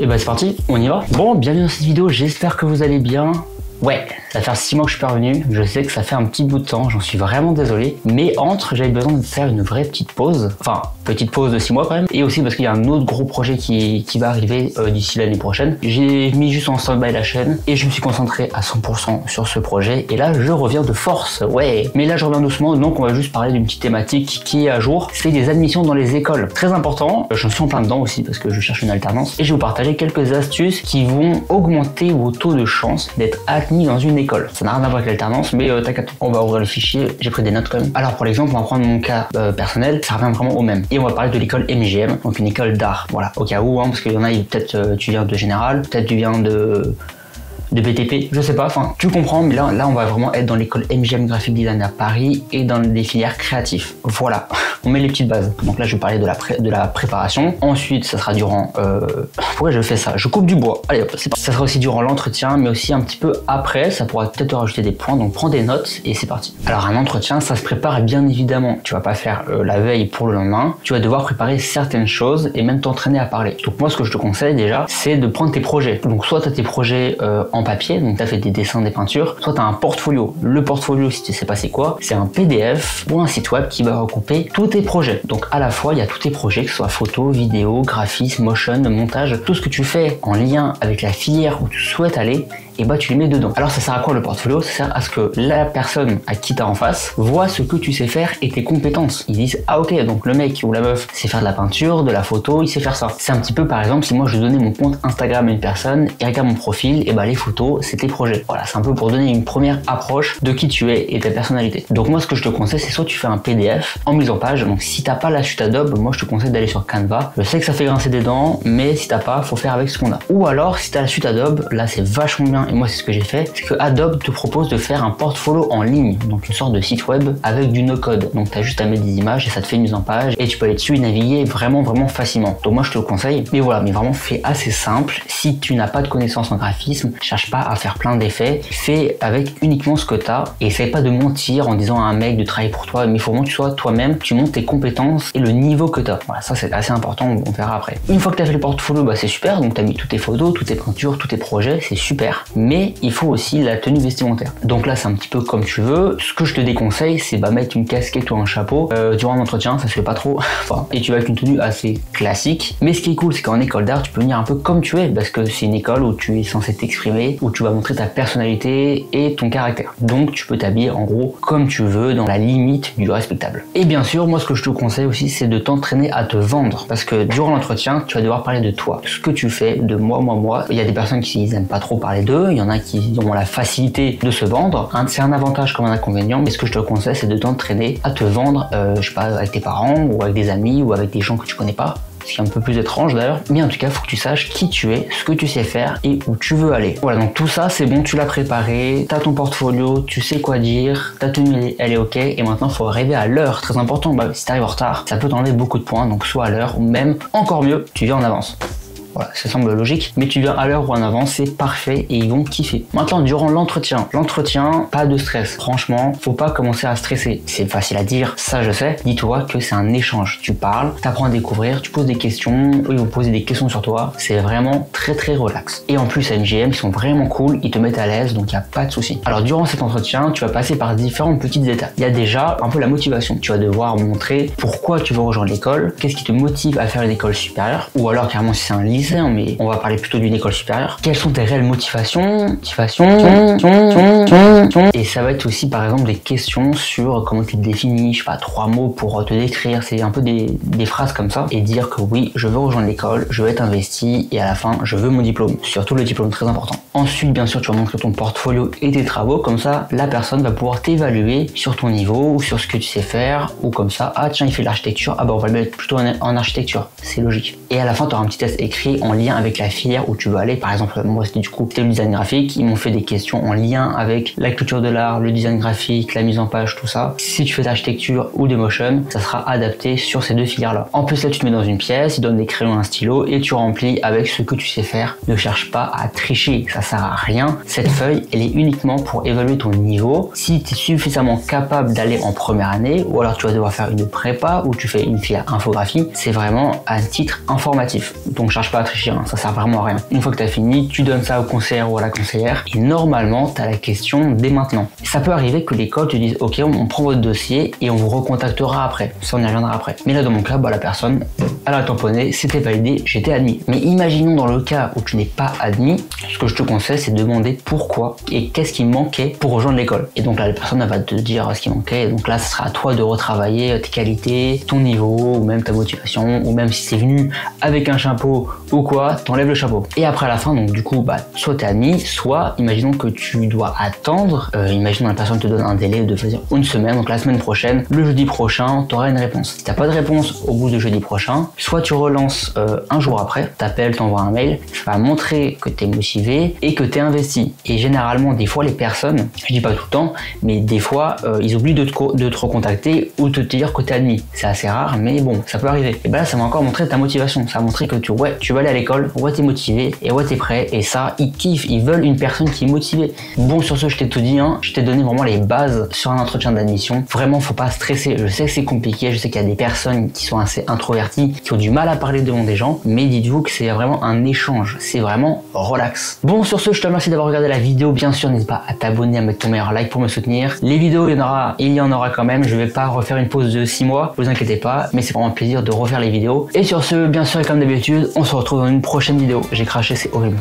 Et bah c'est parti, on y va. Bon, bienvenue dans cette vidéo, j'espère que vous allez bien. Ouais, ça fait 6 mois que je suis pas revenu, je sais que ça fait un petit bout de temps, j'en suis vraiment désolé. Mais j'avais besoin de faire une vraie petite pause, enfin, petite pause de 6 mois quand même. Et aussi parce qu'il y a un autre gros projet qui va arriver d'ici l'année prochaine. J'ai mis juste en stand-by la chaîne et je me suis concentré à 100% sur ce projet. Et là, je reviens de force, ouais. Mais là, je reviens doucement, donc on va juste parler d'une petite thématique qui est à jour. C'est des admissions dans les écoles. Très important, j'en suis en plein dedans aussi parce que je cherche une alternance. Et je vais vous partager quelques astuces qui vont augmenter vos taux de chance d'être admis dans une école. Ça n'a rien à voir avec l'alternance, mais t'inquiète, on va ouvrir le fichier, j'ai pris des notes quand même. Alors pour l'exemple, on va prendre mon cas personnel, ça revient vraiment au même. Et on va parler de l'école MGM, donc une école d'art. Voilà, au cas où, parce qu'il y en a, peut-être tu viens de Général, peut-être tu viens de BTP, je sais pas, enfin tu comprends, mais là on va vraiment être dans l'école MGM Graphic Design à Paris et dans des filières créatives. Voilà, on met les petites bases. Donc là je vais parler de la préparation. Ensuite ça sera durant... pourquoi je fais ça? Je coupe du bois. Allez hop, c'est parti. Ça sera aussi durant l'entretien, mais aussi un petit peu après, ça pourra peut-être te rajouter des points, donc prends des notes et c'est parti. Alors un entretien, ça se prépare bien évidemment. Tu vas pas faire la veille pour le lendemain, tu vas devoir préparer certaines choses et même t'entraîner à parler. Donc moi ce que je te conseille déjà, c'est de prendre tes projets. Donc soit tu as tes projets en papier, donc tu as fait des dessins, des peintures, soit tu as un portfolio. Le portfolio, si tu sais pas c'est quoi, c'est un PDF ou un site web qui va regrouper tous tes projets. Donc à la fois, il y a tous tes projets, que ce soit photo, vidéo, graphisme, motion, montage, tout ce que tu fais en lien avec la filière où tu souhaites aller, et bah tu les mets dedans. Alors ça sert à quoi le portfolio? Ça sert à ce que la personne à qui t'as en face voit ce que tu sais faire et tes compétences. Ils disent ah ok, donc le mec ou la meuf sait faire de la peinture, de la photo, il sait faire ça. C'est un petit peu par exemple si moi je donnais mon compte Instagram à une personne et regarde mon profil, et bah les photos c'est tes projets. Voilà, c'est un peu pour donner une première approche de qui tu es et ta personnalité. Donc moi ce que je te conseille, c'est soit tu fais un PDF en mise en page. Donc si t'as pas la suite Adobe, moi je te conseille d'aller sur Canva. Je sais que ça fait grincer des dents, mais si t'as pas, faut faire avec ce qu'on a. Ou alors si t'as la suite Adobe, là c'est vachement bien. Et moi c'est ce que j'ai fait, c'est que Adobe te propose de faire un portfolio en ligne, donc une sorte de site web avec du no-code. Donc tu as juste à mettre des images et ça te fait une mise en page et tu peux aller dessus et naviguer vraiment facilement. Donc moi je te le conseille, mais voilà, mais vraiment fais assez simple. Si tu n'as pas de connaissances en graphisme, cherche pas à faire plein d'effets, fais avec uniquement ce que tu as et essaye pas de mentir en disant à un mec de travailler pour toi, mais il faut vraiment que tu sois toi-même, tu montes tes compétences et le niveau que tu as. Voilà, ça c'est assez important, on verra après. Une fois que tu as fait le portfolio, bah c'est super, donc tu as mis toutes tes photos, toutes tes peintures, tous tes projets, c'est super. Mais il faut aussi la tenue vestimentaire. Donc là c'est un petit peu comme tu veux. Ce que je te déconseille, c'est mettre une casquette ou un chapeau durant l'entretien, ça se fait pas trop. Enfin, et tu vas avec une tenue assez classique. Mais ce qui est cool, c'est qu'en école d'art, tu peux venir un peu comme tu es, parce que c'est une école où tu es censé t'exprimer, où tu vas montrer ta personnalité et ton caractère. Donc tu peux t'habiller en gros comme tu veux, dans la limite du respectable. Et bien sûr, moi ce que je te conseille aussi, c'est de t'entraîner à te vendre, parce que durant l'entretien, tu vas devoir parler de toi, ce que tu fais, de moi. Il y a des personnes qui n'aiment pas trop parler d'eux, il y en a qui ont la facilité de se vendre. C'est un avantage comme un inconvénient, mais ce que je te conseille, c'est de t'entraîner à te vendre, je sais pas, avec tes parents ou avec des amis ou avec des gens que tu connais pas. Ce qui est un peu plus étrange d'ailleurs, mais en tout cas, il faut que tu saches qui tu es, ce que tu sais faire et où tu veux aller. Voilà, donc tout ça, c'est bon, tu l'as préparé, t'as ton portfolio, tu sais quoi dire, ta tenue, elle est ok, et maintenant, il faut arriver à l'heure, très important. Si t'arrives en retard, ça peut t'enlever beaucoup de points, donc soit à l'heure, ou même, encore mieux, tu viens en avance. Voilà, ça semble logique, mais tu viens à l'heure ou en avance, c'est parfait et ils vont kiffer. Maintenant, durant l'entretien, pas de stress. Franchement, faut pas commencer à stresser. C'est facile à dire, ça je sais. Dis-toi que c'est un échange. Tu parles, t'apprends à découvrir, tu poses des questions, eux ils vont poser des questions sur toi. C'est vraiment très relax. Et en plus, à MGM, ils sont vraiment cool, ils te mettent à l'aise, donc il n'y a pas de souci. Alors durant cet entretien, tu vas passer par différentes petites étapes. Il y a déjà un peu la motivation. Tu vas devoir montrer pourquoi tu veux rejoindre l'école, qu'est-ce qui te motive à faire une école supérieure, ou alors carrément si c'est un lycée, mais on va parler plutôt d'une école supérieure. Quelles sont tes réelles motivations? Et ça va être aussi par exemple des questions sur comment tu te définis, je sais pas, 3 mots pour te décrire, c'est un peu des phrases comme ça, et dire que oui, je veux rejoindre l'école, je veux être investi, et à la fin, je veux mon diplôme. Surtout le diplôme, très important. Ensuite, bien sûr, tu vas montrer ton portfolio et tes travaux, comme ça, la personne va pouvoir t'évaluer sur ton niveau, ou sur ce que tu sais faire, ou comme ça, ah tiens, il fait de l'architecture, ah bah on va le mettre plutôt en architecture, c'est logique. Et à la fin, tu auras un petit test écrit en lien avec la filière où tu veux aller. Par exemple, moi c'était le design graphique, ils m'ont fait des questions en lien avec la culture de l'art, le design graphique, la mise en page, tout ça. Si tu fais d'architecture ou de motion, ça sera adapté sur ces deux filières-là. En plus là, tu te mets dans une pièce, ils donnent des crayons, un stylo et tu remplis avec ce que tu sais faire. Ne cherche pas à tricher, ça sert à rien. Cette feuille, elle est uniquement pour évaluer ton niveau. Si tu es suffisamment capable d'aller en première année, ou alors tu vas devoir faire une prépa ou tu fais une filière infographie, c'est vraiment un titre informatif. Donc cherche pas tricher, ça sert vraiment à rien. Une fois que tu as fini, tu donnes ça au conseiller ou à la conseillère et normalement tu as la question dès maintenant. Ça peut arriver que l'école te dise ok, on prend votre dossier et on vous recontactera après, ça on y reviendra après. Mais là dans mon cas, la personne elle a tamponné, c'était validé, j'étais admis. Mais imaginons dans le cas où tu n'es pas admis, ce que je te conseille c'est de demander pourquoi et qu'est-ce qui manquait pour rejoindre l'école. Et donc là la personne elle va te dire ce qui manquait et donc là ce sera à toi de retravailler tes qualités, ton niveau ou même ta motivation ou même si c'est venu avec un chapeau ou quoi, t'enlèves le chapeau. Et après à la fin donc du coup soit t'es admis, soit imaginons que tu dois attendre, imaginons la personne te donne un délai de faisir une semaine, donc la semaine prochaine, le jeudi prochain, tu auras une réponse. Si t'as pas de réponse au bout du jeudi prochain, soit tu relances un jour après, t'appelles, t'envoies un mail, ça va montrer que t'es motivé et que t'es investi. Et généralement des fois les personnes, je dis pas tout le temps, mais des fois ils oublient de te recontacter ou de te dire que t'es admis. C'est assez rare mais bon, ça peut arriver. Et là ça va encore montrer ta motivation, ça va montrer que tu vas aller à l'école, t'es motivé et t'es prêt et ça ils kiffent, ils veulent une personne qui est motivée. Bon sur ce je t'ai tout dit, je t'ai donné vraiment les bases sur un entretien d'admission. Vraiment faut pas stresser, je sais que c'est compliqué, je sais qu'il y a des personnes qui sont assez introverties, qui ont du mal à parler devant des gens, mais dites-vous que c'est vraiment un échange, c'est vraiment relax. Bon sur ce je te remercie d'avoir regardé la vidéo, bien sûr n'hésite pas à t'abonner, à mettre ton meilleur like pour me soutenir. Les vidéos il y en aura quand même, je vais pas refaire une pause de 6 mois, vous inquiétez pas, mais c'est vraiment un plaisir de refaire les vidéos. Et sur ce bien sûr et comme d'habitude, on se retrouve dans une prochaine vidéo. J'ai craché, c'est horrible.